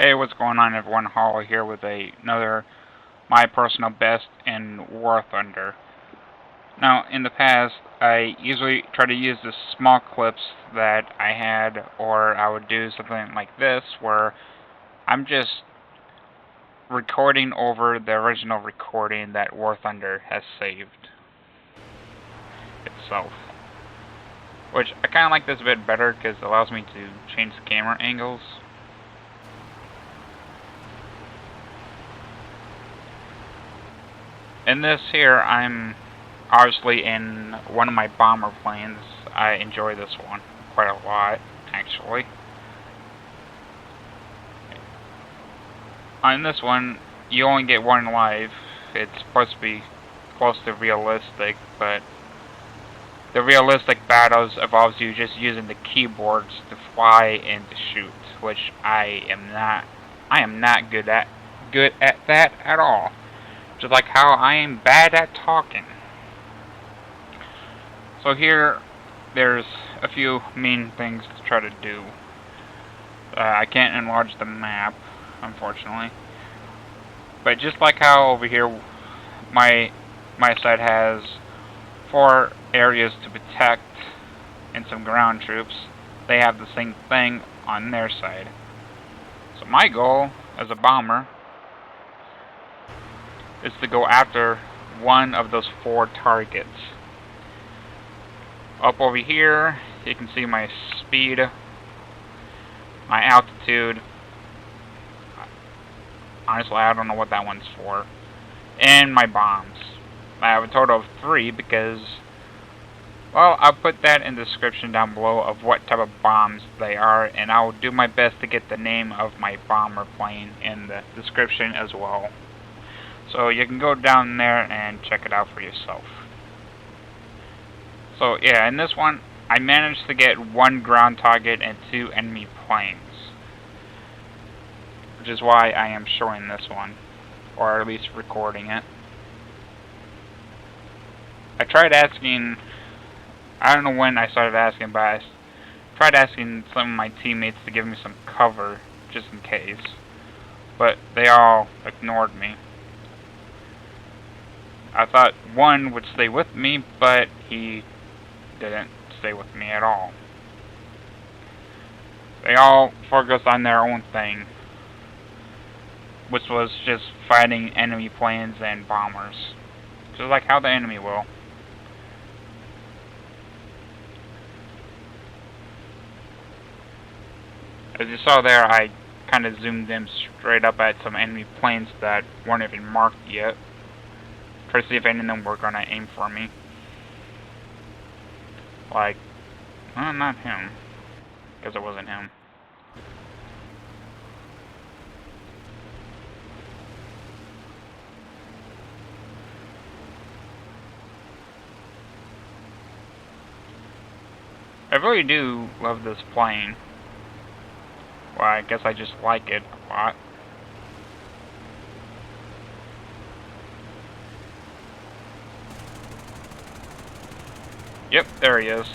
Hey, what's going on, everyone? Hollow here with another my personal best in War Thunder. Now, in the past, I usually try to use the small clips that I had, or I would do something like this, where I'm just recording over the original recording that War Thunder has saved itself. Which, I kind of like this a bit better, because it allows me to change the camera angles. In this here, I'm obviously in one of my bomber planes. I enjoy this one quite a lot, actually. On this one, you only get one life. It's supposed to be close to realistic, but the realistic battles involves you just using the keyboards to fly and to shoot, which I am not good at that at all. Just like how I am bad at talking. So here, there's a few main things to try to do. I can't enlarge the map, unfortunately. But just like how over here, my side has 4 areas to protect and some ground troops, they have the same thing on their side. So my goal as a bomber is to go after one of those 4 targets. Up over here, you can see my speed, my altitude. Honestly, I don't know what that one's for. And my bombs. I have a total of 3 because, well, I'll put that in the description down below of what type of bombs they are, and I'll do my best to get the name of my bomber plane in the description as well. So you can go down there and check it out for yourself. So yeah, in this one, I managed to get 1 ground target and 2 enemy planes. Which is why I am showing this one, or at least recording it. I tried asking, I don't know when I started asking, but I tried asking some of my teammates to give me some cover, just in case. But they all ignored me. I thought one would stay with me, but he didn't stay with me at all. They all focused on their own thing, which was just fighting enemy planes and bombers. Just like how the enemy will. As you saw there, I kind of zoomed in straight up at some enemy planes that weren't even marked yet. Try to see if any of them were going to aim for me. Like, well, not him. Because it wasn't him. I really do love this plane. Well, I guess I just like it a lot. Yep, there he is.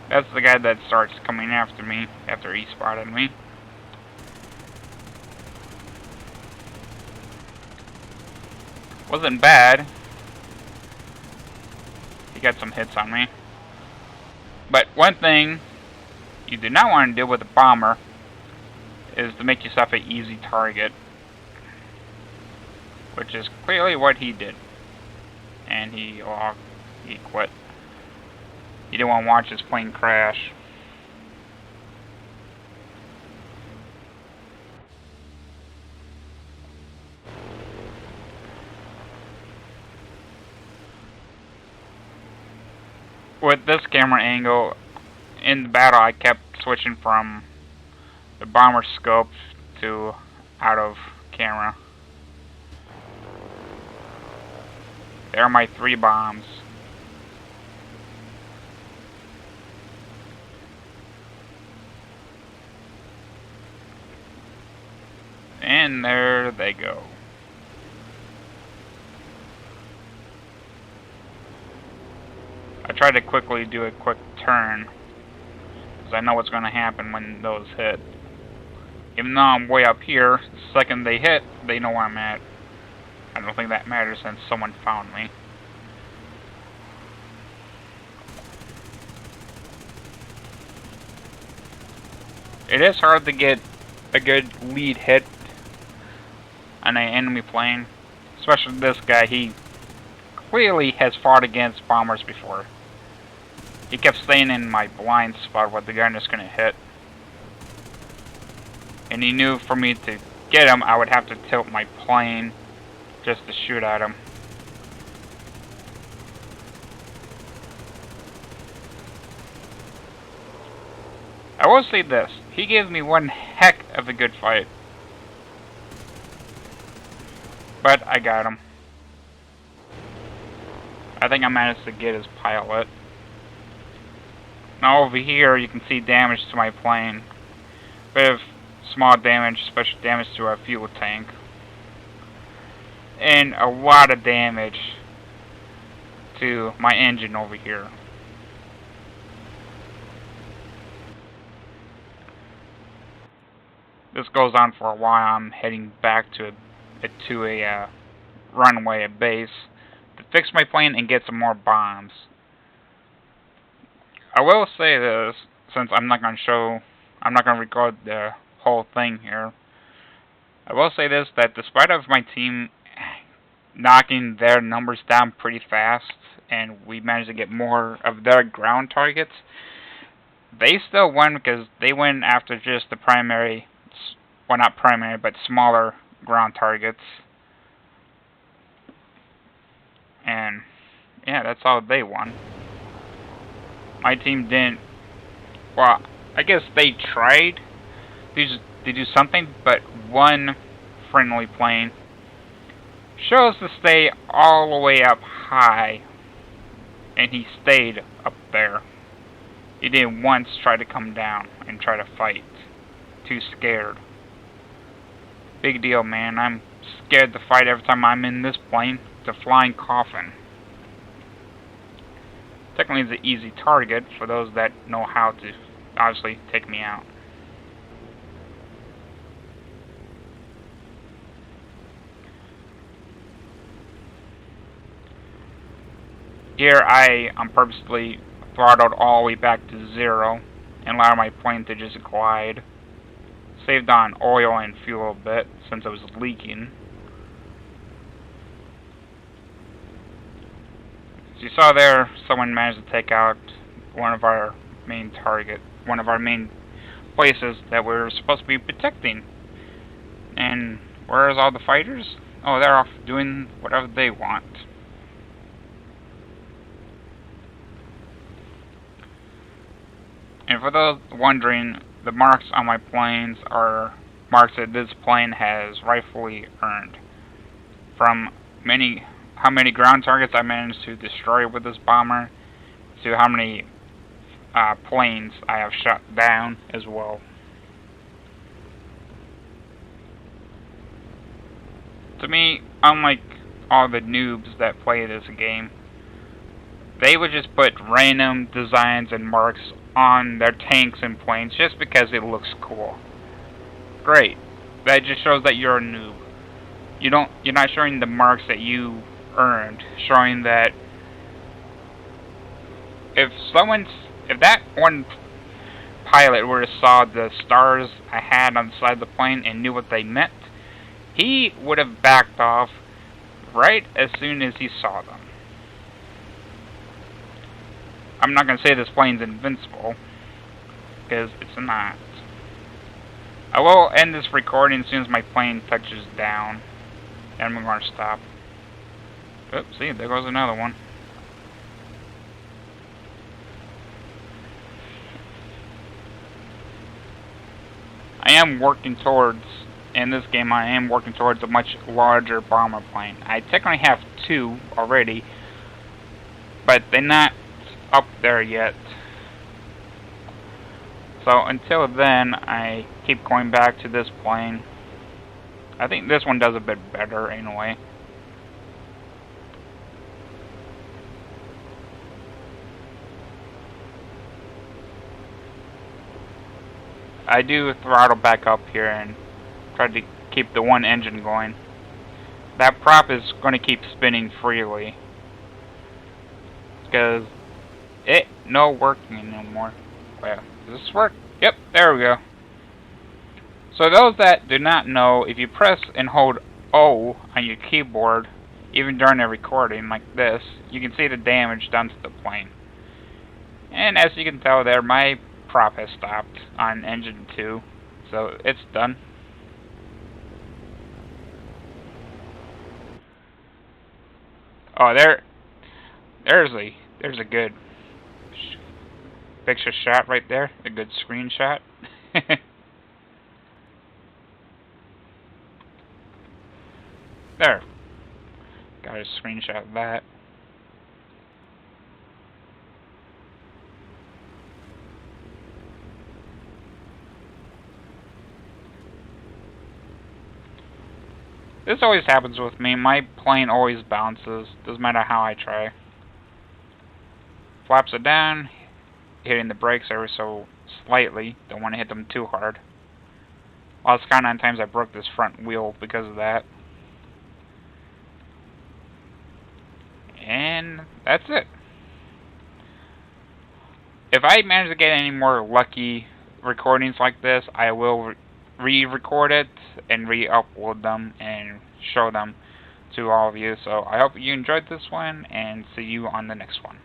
That's the guy that starts coming after me after he spotted me. Wasn't bad. He got some hits on me. But one thing you do not want to do with a bomber is to make yourself an easy target. Which is clearly what he did. And he quit. He didn't want to watch his plane crash. With this camera angle, in the battle I kept switching from the bomber scope to out of camera. There are my 3 bombs. And there they go. I tried to quickly do a quick turn, because I know what's going to happen when those hit. Even though I'm way up here, the second they hit, they know where I'm at. I don't think that matters since someone found me. It is hard to get a good lead hit on an enemy plane. Especially this guy, he clearly has fought against bombers before. He kept staying in my blind spot where the gun is going to hit. And he knew for me to get him, I would have to tilt my plane just to shoot at him. I will say this, he gave me one heck of a good fight. But I got him. I think I managed to get his pilot. Now over here you can see damage to my plane. Bit of small damage, special damage to our fuel tank. And a lot of damage to my engine over here. This goes on for a while. I'm heading back to a runway, a base, to fix my plane and get some more bombs. I will say this, since I'm not going to record the whole thing here. I will say this, that despite of my team knocking their numbers down pretty fast, and we managed to get more of their ground targets, they still won because they went after just the primary, well not primary, but smaller ground targets. And yeah, that's how they won. My team didn't, well, I guess they tried to do something, but one friendly plane chose to stay all the way up high, and he stayed up there. He didn't once try to come down and try to fight. Too scared. Big deal, man. I'm scared to fight every time I'm in this plane. It's a flying coffin. Technically, it's an easy target for those that know how to obviously take me out. Here I'm purposely throttled all the way back to 0 and allowed my plane to just glide. Saved on oil and fuel a bit since it was leaking. As you saw there, someone managed to take out one of our main places that we're supposed to be protecting. And where's all the fighters? Oh, they're off doing whatever they want. And for those wondering, the marks on my planes are marks that this plane has rightfully earned. From how many ground targets I managed to destroy with this bomber, to how many planes I have shot down as well. To me, unlike all the noobs that play this game, they would just put random designs and marks on their tanks and planes just because it looks cool. Great. That just shows that you're a noob. You're not showing the marks that you earned, showing that if that one pilot would have saw the stars I had on the side of the plane and knew what they meant, he would have backed off right as soon as he saw them. I'm not going to say this plane's invincible, because it's not. I will end this recording as soon as my plane touches down, and I'm going to stop. Oops, see, there goes another one. In this game, I am working towards a much larger bomber plane. I technically have 2 already, but they're not up there yet. So until then, I keep going back to this plane. I think this one does a bit better anyway. I do throttle back up here and try to keep the one engine going. That prop is going to keep spinning freely because it no working no more. Well, does this work? Yep, there we go. So those that do not know, if you press and hold O on your keyboard, even during a recording like this, you can see the damage done to the plane. And as you can tell there, my prop has stopped on engine 2, so it's done. Oh, there's a good picture shot right there, a good screenshot. There, got a screenshot of that. This always happens with me. My plane always bounces, doesn't matter how I try. Flaps it down, hitting the brakes ever so slightly. Don't want to hit them too hard. Last count 9 times I broke this front wheel because of that. And that's it. If I manage to get any more lucky recordings like this, I will re-record it and re-upload them and show them to all of you. So I hope you enjoyed this one, and see you on the next one.